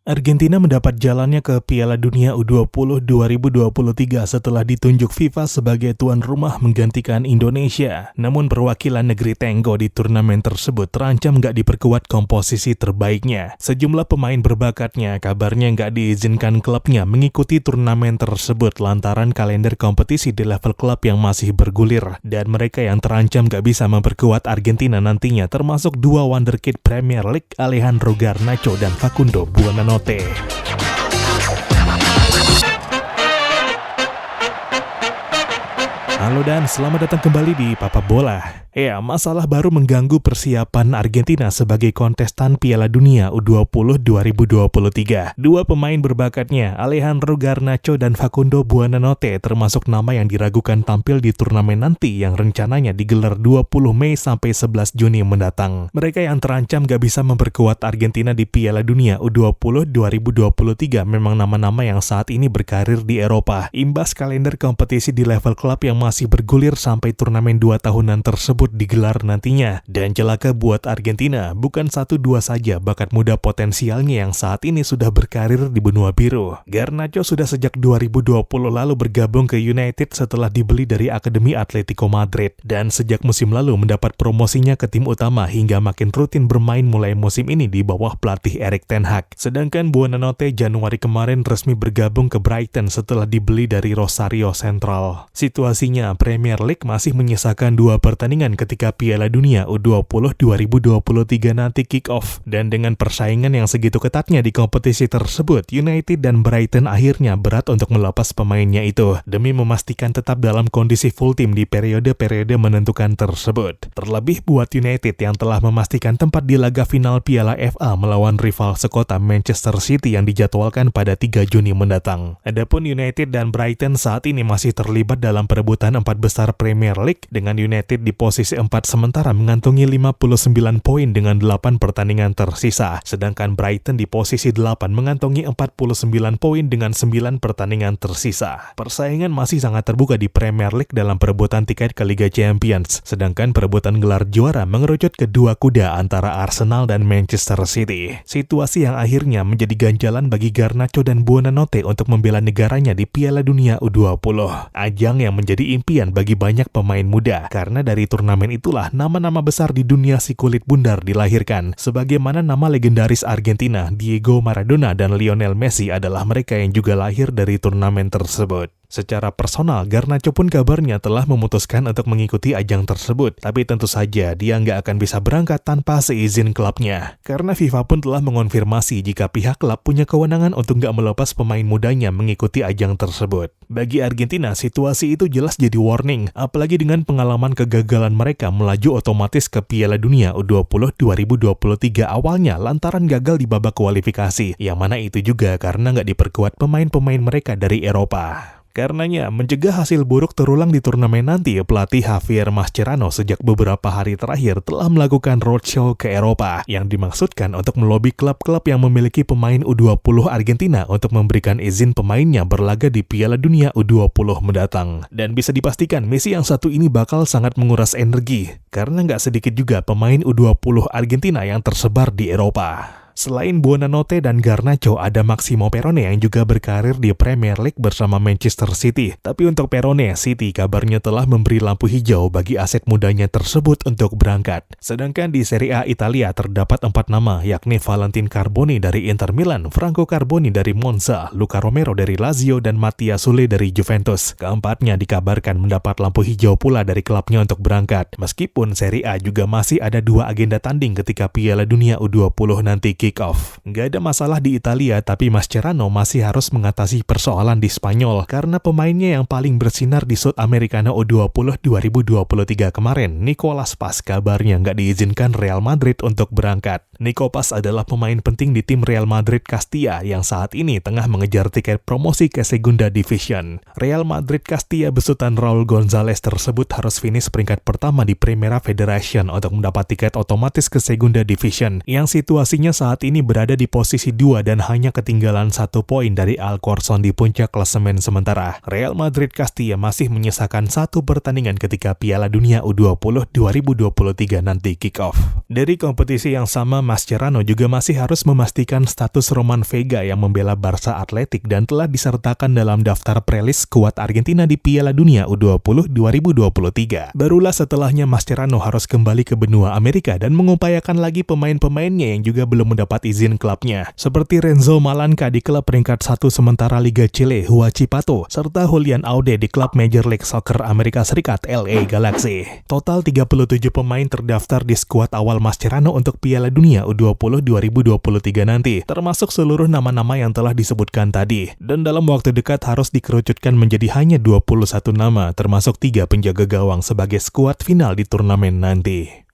Argentina mendapat jalannya ke Piala Dunia U20 2023 setelah ditunjuk FIFA sebagai tuan rumah menggantikan Indonesia. Namun perwakilan negeri Tenggo di turnamen tersebut terancam nggak diperkuat komposisi terbaiknya. Sejumlah pemain berbakatnya kabarnya nggak diizinkan klubnya mengikuti turnamen tersebut lantaran kalender kompetisi di level klub yang masih bergulir. Dan mereka yang terancam nggak bisa memperkuat Argentina nantinya termasuk dua wonderkid Premier League Alejandro Garnacho dan Facundo Buonanotte. Halo dan selamat datang kembali di Papa Bola. Masalah baru mengganggu persiapan Argentina sebagai kontestan Piala Dunia U20 2023. Dua pemain berbakatnya, Alejandro Garnacho dan Facundo Buonanotte, termasuk nama yang diragukan tampil di turnamen nanti yang rencananya digelar 20 Mei sampai 11 Juni mendatang. Mereka yang terancam gak bisa memperkuat Argentina di Piala Dunia U20 2023 memang nama-nama yang saat ini berkarir di Eropa. Imbas kalender kompetisi di level klub yang masih bergulir sampai turnamen 2 tahunan tersebut digelar nantinya. Dan celaka buat Argentina, bukan 1-2 saja bakat muda potensialnya yang saat ini sudah berkarir di benua biru. Garnacho sudah sejak 2020 lalu bergabung ke United setelah dibeli dari Akademi Atletico Madrid, dan sejak musim lalu mendapat promosinya ke tim utama hingga makin rutin bermain mulai musim ini di bawah pelatih Erik ten Hag. Sedangkan Buonanotte Januari kemarin resmi bergabung ke Brighton setelah dibeli dari Rosario Central. Situasinya, Premier League masih menyisakan 2 pertandingan ketika Piala Dunia U20 2023 nanti kick off. Dan dengan persaingan yang segitu ketatnya di kompetisi tersebut, United dan Brighton akhirnya berat untuk melepas pemainnya itu demi memastikan tetap dalam kondisi full tim di periode-periode menentukan tersebut. Terlebih buat United yang telah memastikan tempat di laga final Piala FA melawan rival sekota Manchester City yang dijadwalkan pada 3 Juni mendatang. Adapun United dan Brighton saat ini masih terlibat dalam perebutan 4 besar Premier League dengan United di posisi 4 sementara mengantongi 59 poin dengan 8 pertandingan tersisa. Sedangkan Brighton di posisi 8 mengantongi 49 poin dengan 9 pertandingan tersisa. Persaingan masih sangat terbuka di Premier League dalam perebutan tiket ke Liga Champions. Sedangkan perebutan gelar juara mengerucut ke dua kuda antara Arsenal dan Manchester City. Situasi yang akhirnya menjadi ganjalan bagi Garnacho dan Buonanotte untuk membela negaranya di Piala Dunia U20. Ajang yang menjadi impian bagi banyak pemain muda karena dari turnamen itulah nama-nama besar di dunia si kulit bundar dilahirkan. Sebagaimana nama legendaris Argentina, Diego Maradona dan Lionel Messi adalah mereka yang juga lahir dari turnamen tersebut. Secara personal, Garnacho pun kabarnya telah memutuskan untuk mengikuti ajang tersebut. Tapi tentu saja dia nggak akan bisa berangkat tanpa seizin klubnya. Karena FIFA pun telah mengonfirmasi jika pihak klub punya kewenangan untuk nggak melepas pemain mudanya mengikuti ajang tersebut. Bagi Argentina, situasi itu jelas jadi warning. Apalagi dengan pengalaman kegagalan mereka melaju otomatis ke Piala Dunia U20 2023 awalnya lantaran gagal di babak kualifikasi. Yang mana itu juga karena nggak diperkuat pemain-pemain mereka dari Eropa. Karenanya, mencegah hasil buruk terulang di turnamen nanti, pelatih Javier Mascherano sejak beberapa hari terakhir telah melakukan roadshow ke Eropa yang dimaksudkan untuk melobi klub-klub yang memiliki pemain U20 Argentina untuk memberikan izin pemainnya berlaga di Piala Dunia U20 mendatang. Dan bisa dipastikan misi yang satu ini bakal sangat menguras energi, karena nggak sedikit juga pemain U20 Argentina yang tersebar di Eropa. Selain Buonanotte dan Garnacho, ada Maximo Perrone yang juga berkarir di Premier League bersama Manchester City. Tapi untuk Perrone, City kabarnya telah memberi lampu hijau bagi aset mudanya tersebut untuk berangkat. Sedangkan di Serie A Italia terdapat 4 nama, yakni Valentin Carboni dari Inter Milan, Franco Carboni dari Monza, Luca Romero dari Lazio, dan Mattia Sule dari Juventus. Keempatnya dikabarkan mendapat lampu hijau pula dari klubnya untuk berangkat. Meskipun Serie A juga masih ada 2 agenda tanding ketika Piala Dunia U20 nanti kick off. Nggak ada masalah di Italia, tapi Mascherano masih harus mengatasi persoalan di Spanyol karena pemainnya yang paling bersinar di Sudamericana U20 2023 kemarin, Nicolas Paz, kabarnya nggak diizinkan Real Madrid untuk berangkat. Nico Paz adalah pemain penting di tim Real Madrid Castilla yang saat ini tengah mengejar tiket promosi ke Segunda Division. Real Madrid Castilla besutan Raul Gonzalez tersebut harus finish peringkat pertama di Primera Federation untuk mendapat tiket otomatis ke Segunda Division yang situasinya saat saat ini berada di posisi 2 dan hanya ketinggalan 1 poin dari Alcorcón di puncak klasemen sementara. Real Madrid Castilla masih menyisakan 1 pertandingan ketika Piala Dunia U20 2023 nanti kick-off. Dari kompetisi yang sama, Mascherano juga masih harus memastikan status Roman Vega yang membela Barca Athletic dan telah disertakan dalam daftar prelis skuad Argentina di Piala Dunia U20 2023. Barulah setelahnya Mascherano harus kembali ke benua Amerika dan mengupayakan lagi pemain-pemainnya yang juga belum mendapat izin klubnya, seperti Renzo Malanca di klub peringkat 1 sementara Liga Chile Huachipato, serta Julian Aude di klub Major League Soccer Amerika Serikat LA Galaxy. Total 37 pemain terdaftar di skuad awal Mascherano untuk Piala Dunia U20 2023 nanti, termasuk seluruh nama-nama yang telah disebutkan tadi, dan dalam waktu dekat harus dikerucutkan menjadi hanya 21 nama, termasuk 3 penjaga gawang sebagai skuad final di turnamen nanti.